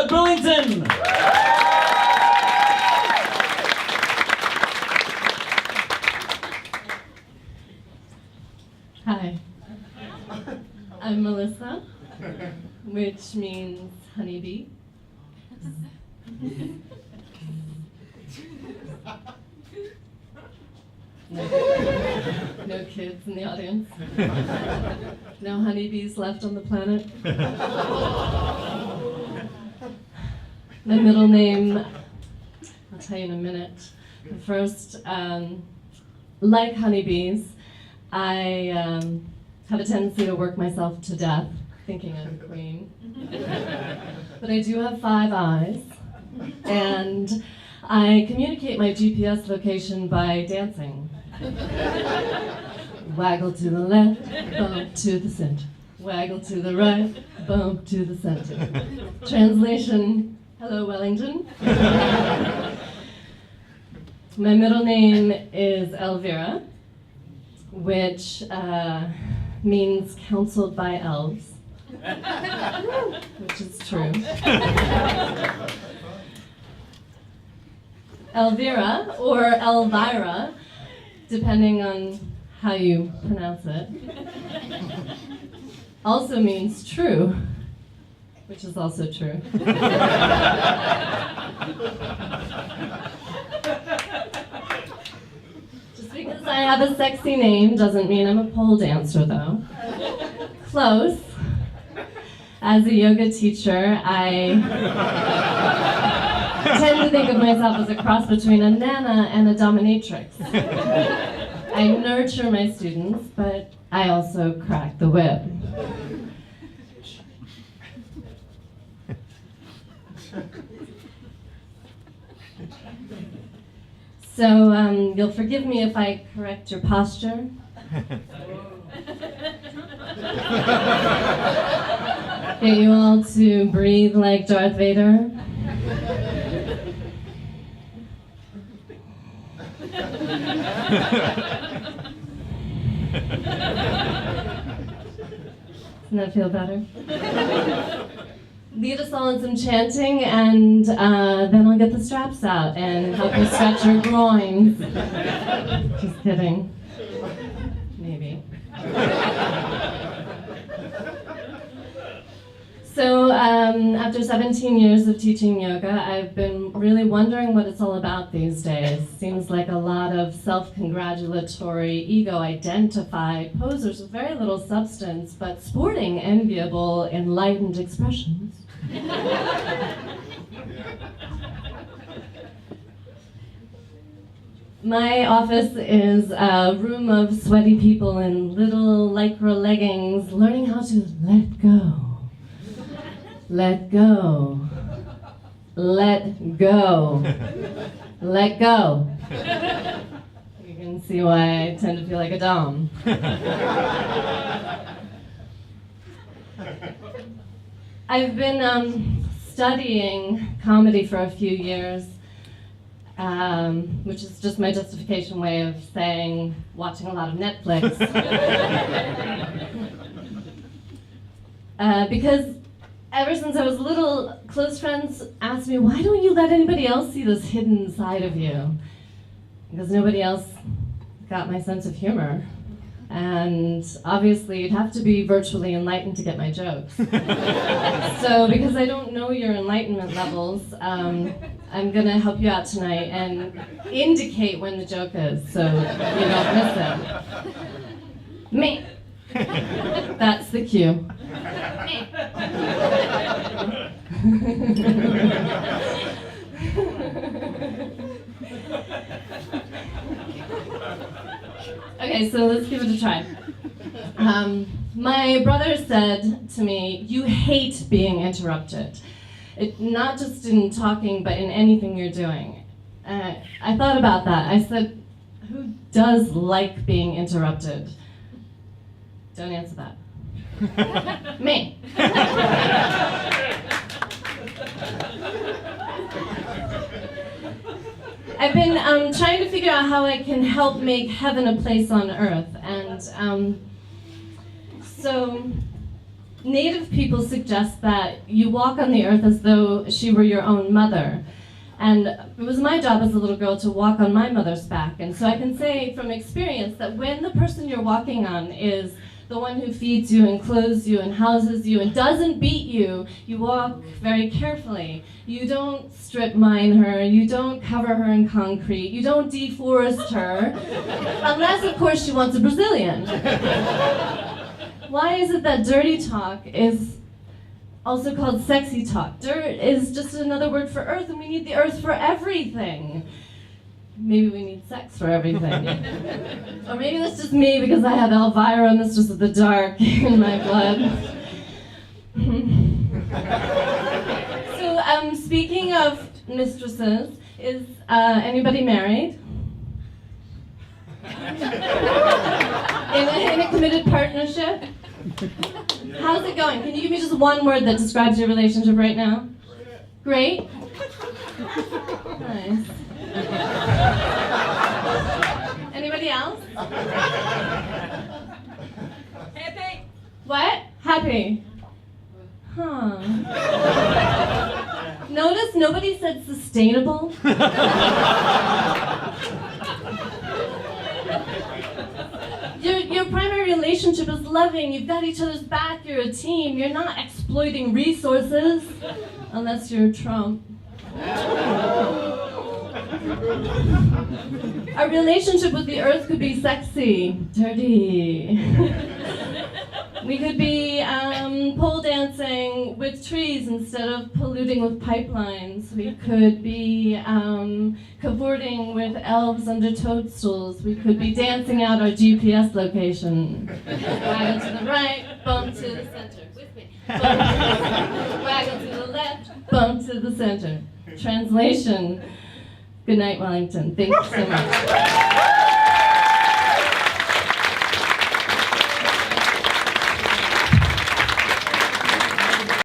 Elvira Billington. Hi, I'm Melissa, which means honeybee. No kids in the audience. No honeybees left on the planet. My middle name, I'll tell you in a minute. But first, like honeybees, I have a tendency to work myself to death, thinking I'm a queen. But I do have 5 eyes, and I communicate my GPS location by dancing. Waggle to the left, bump to the center. Waggle to the right, bump to the center. Translation, hello Wellington. My middle name is Elvira, which means counseled by elves, which is true. Elvira, or Elvira, depending on how you pronounce it, also means true, which is also true. Just because I have a sexy name doesn't mean I'm a pole dancer, though. Close. As a yoga teacher, I tend to think of myself as a cross between a nana and a dominatrix. I nurture my students, but I also crack the whip. So you'll forgive me if I correct your posture. Get you all to breathe like Darth Vader. Doesn't that feel better? Lead us all in some chanting, and then I'll get the straps out and help you stretch your groins. Just kidding. Maybe. So after 17 years of teaching yoga, I've been really wondering what it's all about these days. Seems like a lot of self-congratulatory, ego-identified posers with very little substance, but sporting enviable, enlightened expressions. My office is a room of sweaty people in little lycra leggings learning how to let go. Let go. Let go. Let go. You can see why I tend to feel like a dom. I've been studying comedy for a few years, which is just my justification way of saying watching a lot of Netflix. Because ever since I was little, close friends asked me, why don't you let anybody else see this hidden side of you? Because nobody else got my sense of humor. And obviously you'd have to be virtually enlightened to get my jokes. So because I don't know your enlightenment levels, I'm gonna help you out tonight and indicate when the joke is so you don't miss it. Me. That's the cue. Me. Okay, so let's give it a try. My brother said to me, you hate being interrupted. Not just in talking, but in anything you're doing. I thought about that. I said, who does like being interrupted? Don't answer that. Me. I've been trying to figure out how I can help make heaven a place on earth, and so Native people suggest that you walk on the earth as though she were your own mother. And it was my job as a little girl to walk on my mother's back. And so I can say from experience that when the person you're walking on is the one who feeds you and clothes you and houses you and doesn't beat you, you walk very carefully. You don't strip mine her, you don't cover her in concrete, you don't deforest her, unless of course she wants a Brazilian. Why is it that dirty talk is also called sexy talk? Dirt is just another word for earth, and we need the earth for everything. Maybe we need sex for everything. Or maybe that's just me because I have Elvira and Mistress of the Dark in my blood. So, speaking of mistresses, is anybody married? In a committed partnership? How's it going? Can you give me just one word that describes your relationship right now? Great? Nice. Anybody else? Happy. What? Happy. Huh. Notice nobody said sustainable. Your primary relationship is loving. You've got each other's back. You're a team. You're not exploiting resources, unless you're Trump. Our relationship with the earth could be sexy, dirty. We could be pole dancing with trees instead of polluting with pipelines. We could be cavorting with elves under toadstools. We could be dancing out our GPS location. Waggle to the right, bump to the center. With me. Waggle to the left, bump to the center. Translation. Good night, Wellington. Thank you so much.